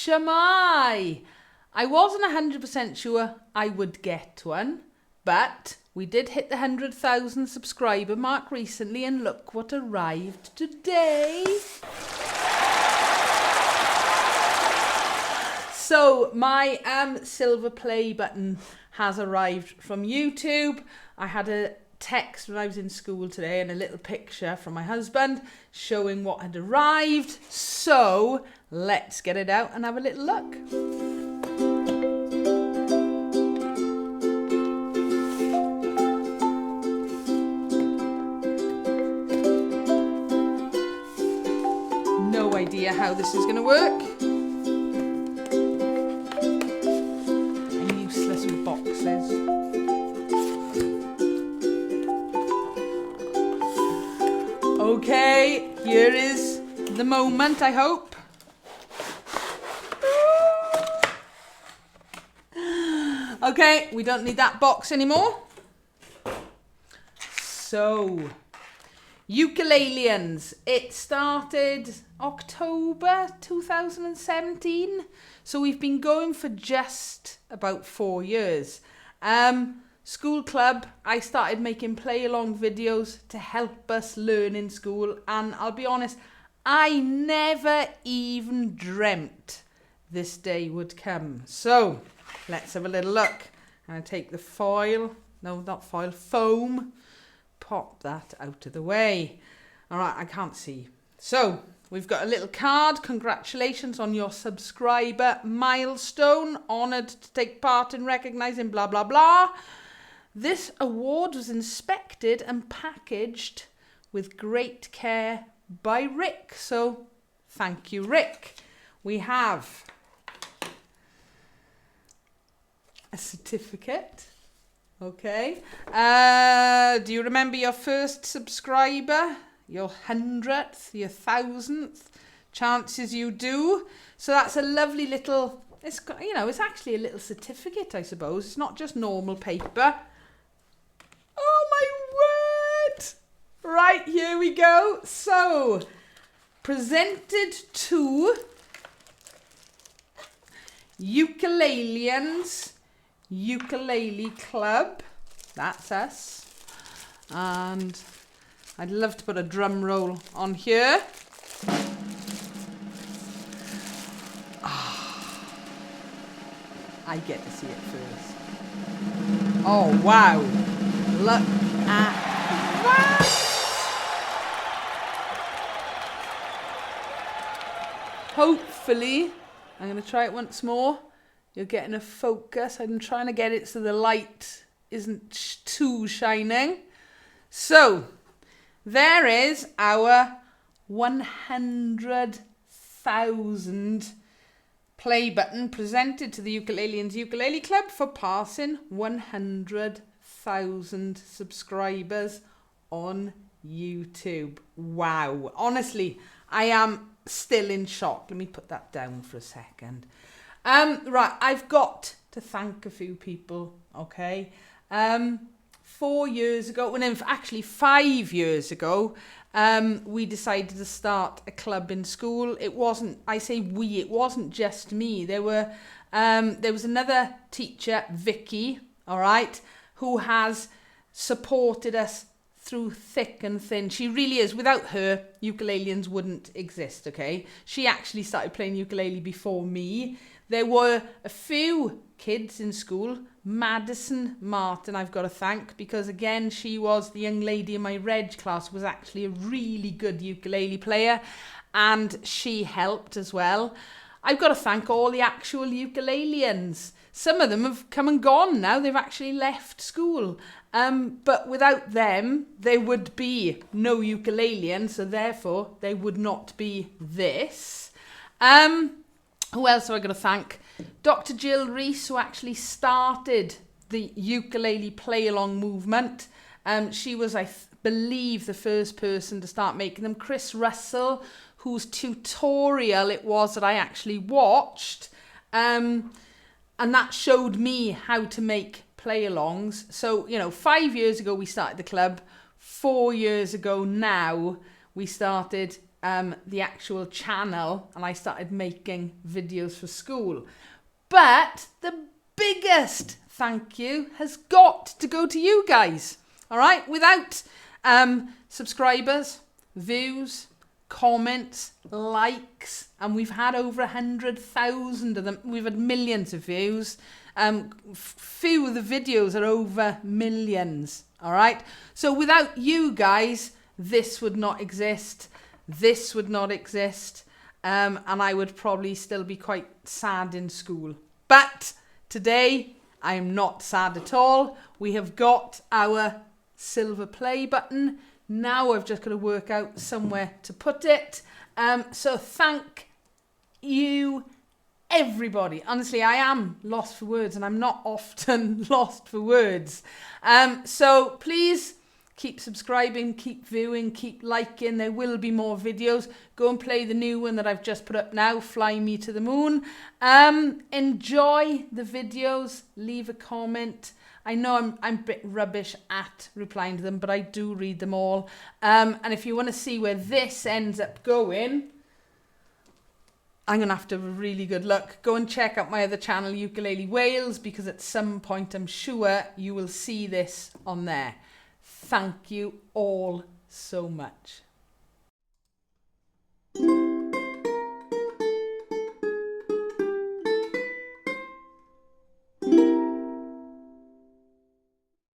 Cwmtawe. I wasn't 100% sure I would get one, but we did hit the 100,000 subscriber mark recently, and look what arrived today. So my silver play button has arrived from YouTube. I had a text when I was in school today and a little picture from my husband showing what had arrived. So let's get it out and have a little look. No idea how this is going to work. I'm useless with boxes. Okay, here is the moment, I hope. Okay, we don't need that box anymore. So, Ukulaliens. It started October 2017. So we've been going for just about 4 years. School club, I started making play-along videos to help us learn in school, and I'll be honest, I never even dreamt this day would come. So, let's have a little look. I'm going to take the foam, pop that out of the way. Alright, I can't see. So, we've got a little card. Congratulations on your subscriber milestone. Honoured to take part in recognising blah blah blah. This award was inspected and packaged with great care by Rick. So, thank you, Rick. We have a certificate. Okay. Do you remember your first subscriber? Your 100th? Your 1000th? Chances you do. So that's a lovely little, it's actually a little certificate, I suppose. It's not just normal paper. Oh my word! Right, here we go. So, presented to Ukulaliens Ukulele Club. That's us. And I'd love to put a drum roll on here. I get to see it first. Oh, wow. Look at that. Hopefully, I'm going to try it once more. You're getting a focus. I'm trying to get it so the light isn't too shining. So, there is our 100,000 play button presented to the Ukulaliens Ukulele Club for passing 100,000 subscribers on YouTube. Wow. Honestly, I am still in shock. Let me put that down for a second. Right, I've got to thank a few people, okay? 4 years ago, well, actually 5 years ago, we decided to start a club in school. It wasn't, I say we, it wasn't just me. There was another teacher, Vicky, all right, who has supported us through thick and thin. She really is. Without her, Ukulaliens wouldn't exist, okay? She actually started playing ukulele before me. There were a few kids in school. Madison Martin, I've got to thank, because again, she was the young lady in my reg class, was actually a really good ukulele player, and she helped as well. I've got to thank all the actual ukulalians. Some of them have come and gone now. They've actually left school. But without them, there would be no ukulalian, so therefore there would not be this. Who else have I got to thank? Dr. Jill Reese, who actually started the ukulele play-along movement. She was, I believe, the first person to start making them. Chris Russell, whose tutorial it was that I actually watched. And that showed me how to make play-alongs. So, 5 years ago we started the club. 4 years ago now we started the actual channel and I started making videos for school. But the biggest thank you has got to go to you guys. All right, without subscribers, views, comments, likes, and we've had over 100,000 of them. We've had millions of views. Few of the videos are over millions. All right, so without you guys, this would not exist. This would not exist, and I would probably still be quite sad in school. But today, I am not sad at all. We have got our silver play button. Now I've just got to work out somewhere to put it. So thank you, everybody. Honestly, I am lost for words, and I'm not often lost for words. So please keep subscribing, keep viewing, keep liking. There will be more videos. Go and play the new one that I've just put up now, Fly Me to the Moon. Enjoy the videos. Leave a comment. I know I'm a bit rubbish at replying to them, but I do read them all. And if you want to see where this ends up going, I'm going to have to have a really good look. Go and check out my other channel, Ukulele Wales, because at some point I'm sure you will see this on there. Thank you all so much.